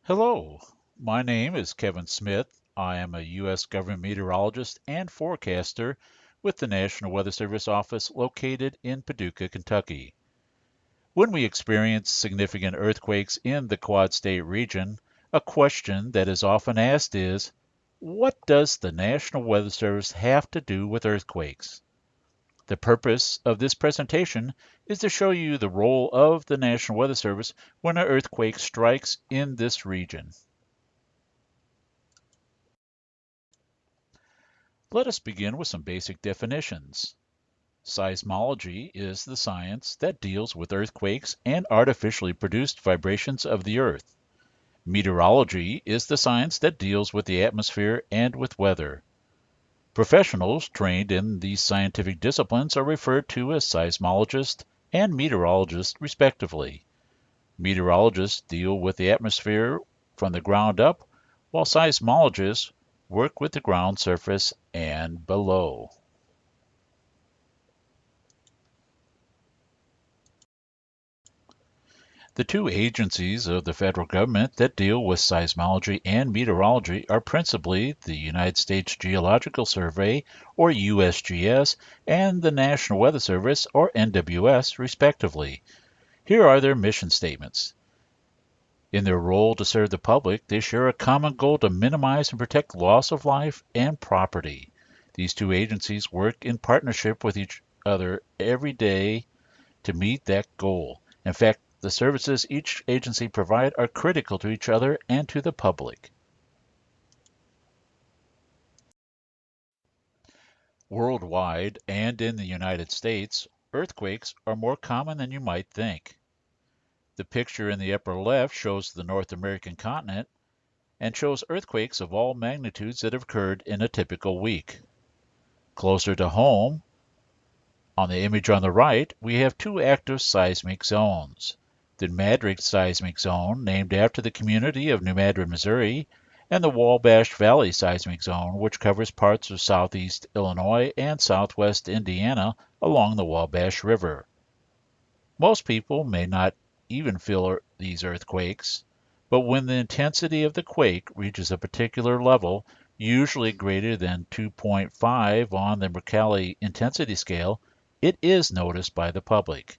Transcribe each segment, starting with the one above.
Hello, my name is Kevin Smith. I am a U.S. government meteorologist and forecaster with the National Weather Service office located in Paducah, Kentucky. When we experience significant earthquakes in the Quad State region, a question that is often asked is, what does the National Weather Service have to do with earthquakes? The purpose of this presentation is to show you the role of the National Weather Service when an earthquake strikes in this region. Let us begin with some basic definitions. Seismology is the science that deals with earthquakes and artificially produced vibrations of the earth. Meteorology is the science that deals with the atmosphere and with weather. Professionals trained in these scientific disciplines are referred to as seismologists and meteorologists, respectively. Meteorologists deal with the atmosphere from the ground up, while seismologists work with the ground surface and below. The two agencies of the federal government that deal with seismology and meteorology are principally the United States Geological Survey, or USGS, and the National Weather Service, or NWS, respectively. Here are their mission statements. In their role to serve the public, they share a common goal to minimize and protect loss of life and property. These two agencies work in partnership with each other every day to meet that goal. In fact, the services each agency provide are critical to each other and to the public. Worldwide and in the United States, earthquakes are more common than you might think. The picture in the upper left shows the North American continent and shows earthquakes of all magnitudes that have occurred in a typical week. Closer to home, on the image on the right, we have two active seismic zones. The New Madrid seismic zone, named after the community of New Madrid, Missouri, and the Wabash Valley seismic zone, which covers parts of southeast Illinois and southwest Indiana along the Wabash River. Most people may not even feel these earthquakes, but when the intensity of the quake reaches a particular level, usually greater than 2.5 on the Mercalli intensity scale, it is noticed by the public.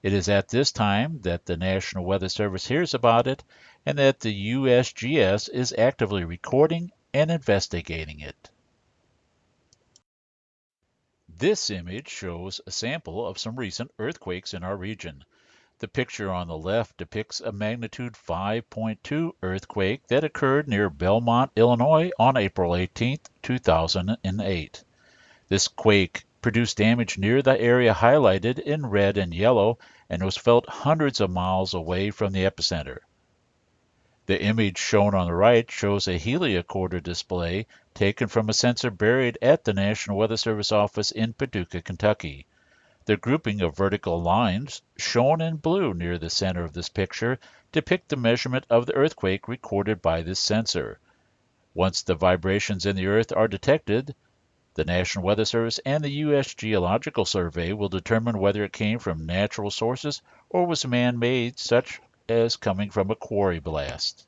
It is at this time that the National Weather Service hears about it and that the USGS is actively recording and investigating it. This image shows a sample of some recent earthquakes in our region. The picture on the left depicts a magnitude 5.2 earthquake that occurred near Belmont, Illinois on April 18, 2008. This quake produced damage near the area highlighted in red and yellow and was felt hundreds of miles away from the epicenter. The image shown on the right shows a heliocorder display taken from a sensor buried at the National Weather Service office in Paducah, Kentucky. The grouping of vertical lines, shown in blue near the center of this picture, depict the measurement of the earthquake recorded by this sensor. Once the vibrations in the earth are detected, the National Weather Service and the U.S. Geological Survey will determine whether it came from natural sources or was man-made, such as coming from a quarry blast.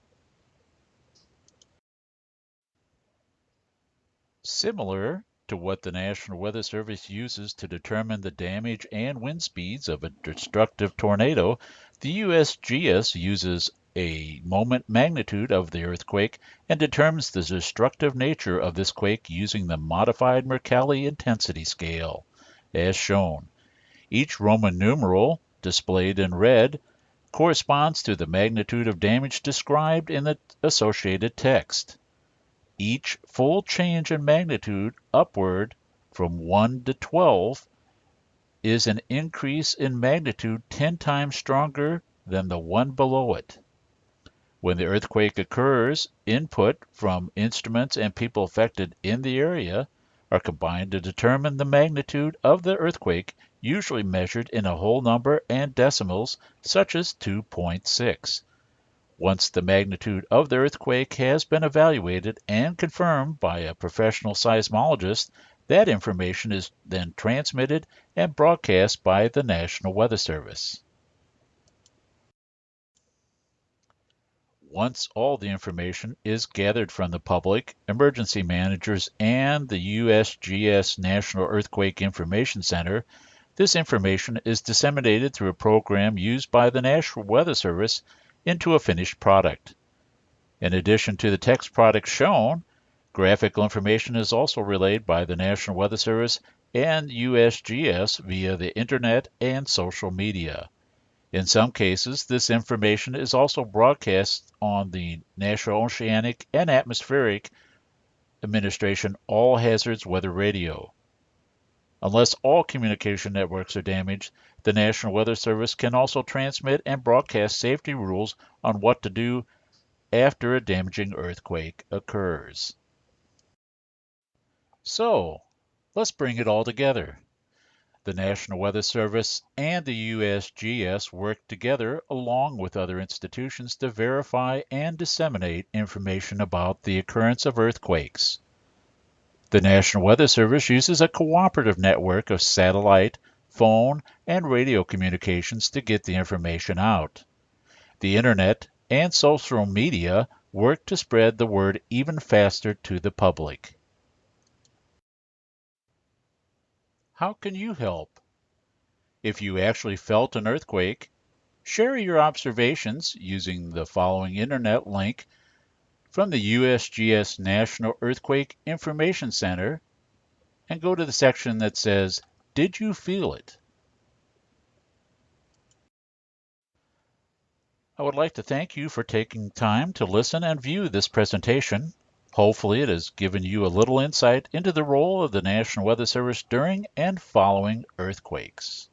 Similar to what the National Weather Service uses to determine the damage and wind speeds of a destructive tornado, the USGS uses a moment magnitude of the earthquake and determines the destructive nature of this quake using the modified Mercalli intensity scale, as shown. Each Roman numeral, displayed in red, corresponds to the magnitude of damage described in the associated text. Each full change in magnitude upward from 1 to 12 is an increase in magnitude 10 times stronger than the one below it. When the earthquake occurs, input from instruments and people affected in the area are combined to determine the magnitude of the earthquake, usually measured in a whole number and decimals, such as 2.6. Once the magnitude of the earthquake has been evaluated and confirmed by a professional seismologist, that information is then transmitted and broadcast by the National Weather Service. Once all the information is gathered from the public, emergency managers, and the USGS National Earthquake Information Center, this information is disseminated through a program used by the National Weather Service into a finished product. In addition to the text product shown, graphical information is also relayed by the National Weather Service and USGS via the Internet and social media. In some cases, this information is also broadcast on the National Oceanic and Atmospheric Administration All Hazards Weather Radio. Unless all communication networks are damaged, the National Weather Service can also transmit and broadcast safety rules on what to do after a damaging earthquake occurs. So, let's bring it all together. The National Weather Service and the USGS work together along with other institutions to verify and disseminate information about the occurrence of earthquakes. The National Weather Service uses a cooperative network of satellite, phone, and radio communications to get the information out. The Internet and social media work to spread the word even faster to the public. How can you help? If you actually felt an earthquake, share your observations using the following internet link from the USGS National Earthquake Information Center and go to the section that says, "Did you feel it?" I would like to thank you for taking time to listen and view this presentation. Hopefully it has given you a little insight into the role of the National Weather Service during and following earthquakes.